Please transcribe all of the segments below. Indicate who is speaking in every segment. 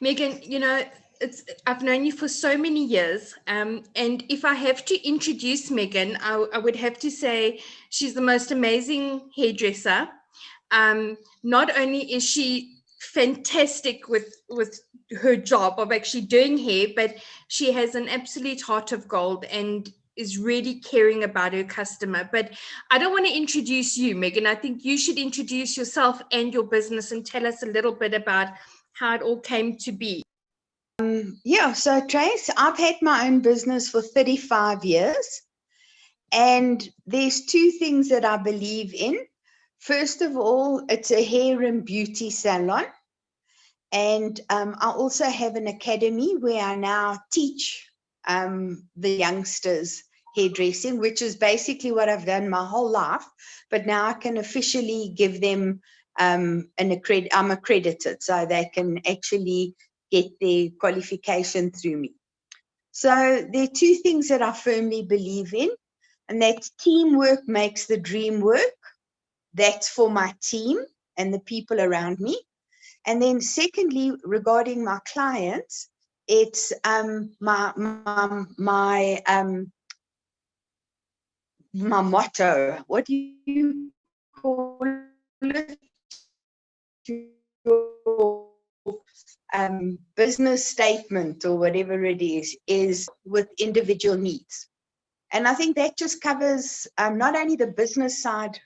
Speaker 1: Megan, I've known you for so many years, and if I have to introduce Megan, I would have to say she's the most amazing hairdresser. Not only is she fantastic with her job of actually doing hair, but she has an absolute heart of gold and is really caring about her customer. But I don't want to introduce you, Megan. I think you should introduce yourself and your business and tell us a little bit about how it all came to be.
Speaker 2: Yeah, so Trace, I've had my own business for 35 years, and there's two things that I believe in. First of all, it's a hair and beauty salon, and I also have an academy where I now teach the youngsters hairdressing, which is basically what I've done my whole life, but now I can officially give them I'm accredited, so they can actually get their qualification through me. So there are two things that I firmly believe in, and that's teamwork makes the dream work. That's for my team and the people around me. And then secondly, regarding my clients, it's my motto. What do you call it? Business statement or whatever it is with individual needs. And I think that just covers not only the business side,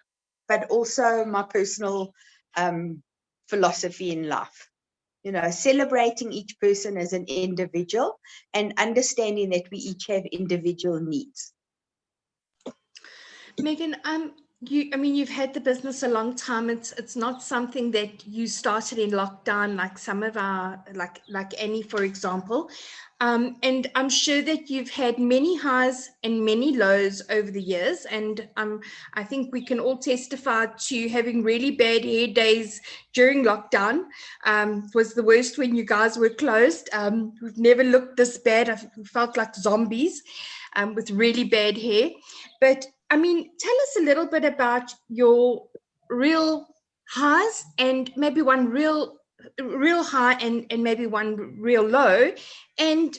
Speaker 2: but also my personal philosophy in life. Celebrating each person as an individual and understanding that we each have individual needs.
Speaker 1: Megan, you've had the business a long time. It's not something that you started in lockdown, like some of our, like Annie, for example. And I'm sure that you've had many highs and many lows over the years. And I think we can all testify to having really bad hair days during lockdown. Was the worst when you guys were closed. We've never looked this bad. I felt like zombies with really bad hair. But tell us a little bit about your real highs and maybe one real high and maybe one real low, and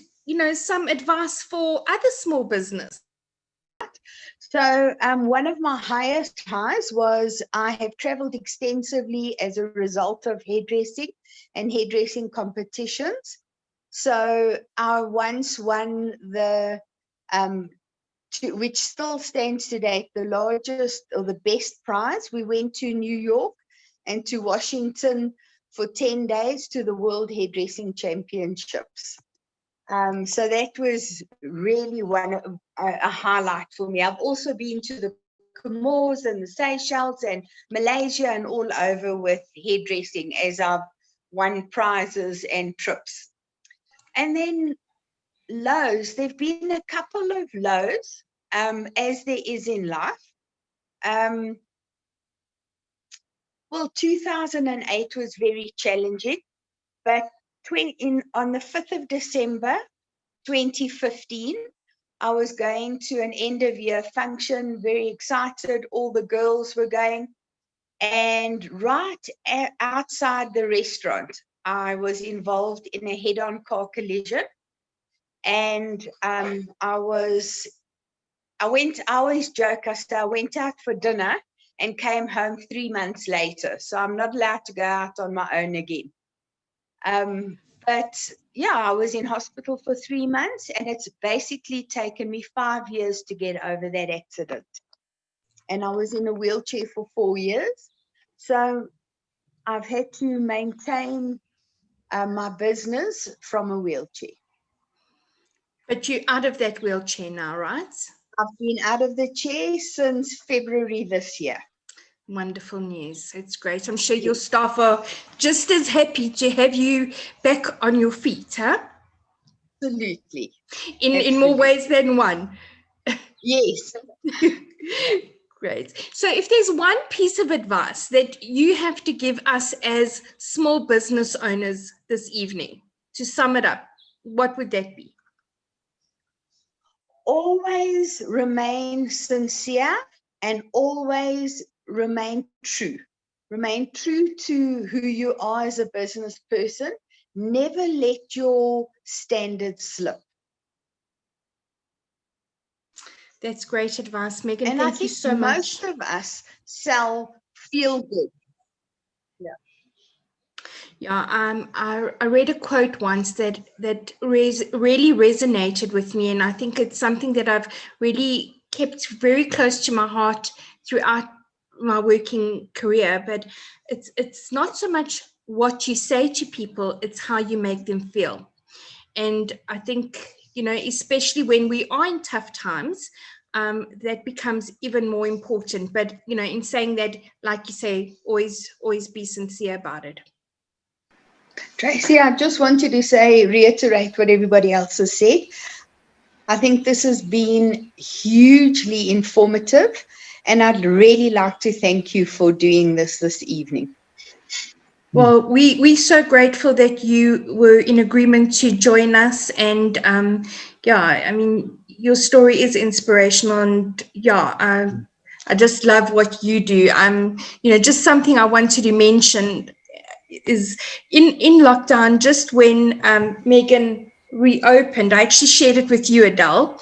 Speaker 1: some advice for other small business.
Speaker 2: So one of my highest highs was I have traveled extensively as a result of hairdressing and hairdressing competitions. So I once won the which still stands today, the largest or the best prize. We went to New York and to Washington for 10 days to the World Hairdressing Championships. So that was really a highlight for me. I've also been to the Comores and the Seychelles and Malaysia and all over with hairdressing as I've won prizes and trips. And then lows, there've been a couple of lows, as there is in life. Well, 2008 was very challenging, but on the 5th of December 2015, I was going to an end of year function, very excited, all the girls were going, and right outside the restaurant, I was involved in a head-on car collision. And I always joke, I said I went out for dinner and came home 3 months later. So I'm not allowed to go out on my own again. But yeah, I was in hospital for 3 months, and it's basically taken me 5 years to get over that accident. And I was in a wheelchair for 4 years. So I've had to maintain my business from a wheelchair.
Speaker 1: But you're out of that wheelchair now, right?
Speaker 2: I've been out of the chair since February this year.
Speaker 1: Wonderful news. It's great. I'm sure your staff are just as happy to have you back on your feet, huh?
Speaker 2: Absolutely.
Speaker 1: In more ways than one.
Speaker 2: Yes.
Speaker 1: Great. So if there's one piece of advice that you have to give us as small business owners this evening, to sum it up, what would that be?
Speaker 2: Always remain sincere and always remain true. Remain true to who you are as a business person. never let your standards slip.
Speaker 1: That's great advice, Megan.
Speaker 2: And I
Speaker 1: Thank you
Speaker 2: think
Speaker 1: so much.
Speaker 2: most of us sell feel good. Yeah.
Speaker 1: Yeah, I read a quote once that really resonated with me, and I think it's something that I've really kept very close to my heart throughout my working career. But it's not so much what you say to people; it's how you make them feel. And I think, especially when we are in tough times, that becomes even more important. But in saying that, like you say, always be sincere about it.
Speaker 2: Tracy, I just wanted to reiterate what everybody else has said. I think this has been hugely informative, and I'd really like to thank you for doing this evening.
Speaker 1: Well, we're so grateful that you were in agreement to join us. And yeah, I mean, your story is inspirational. And yeah, I just love what you do. Just something I wanted to mention is in lockdown, just when Megan reopened, I actually shared it with you, Adele,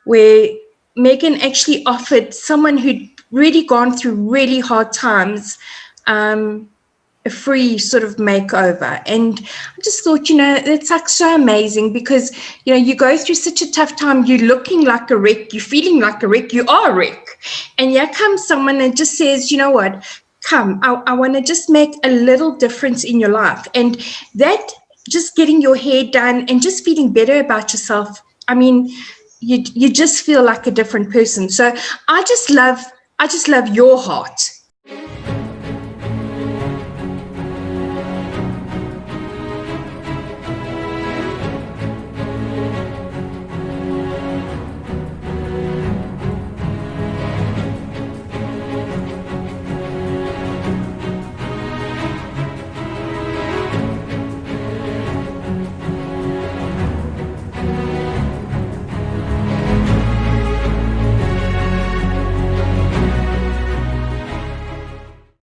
Speaker 1: where Megan actually offered someone who'd really gone through really hard times a free sort of makeover. And I just thought, it's like so amazing because, you go through such a tough time, you're looking like a wreck, you're feeling like a wreck, you are a wreck. And here comes someone and just says, you know what, come, I want to just make a little difference in your life. And that just getting your hair done and just feeling better about yourself, I mean, you just feel like a different person. So I just love your heart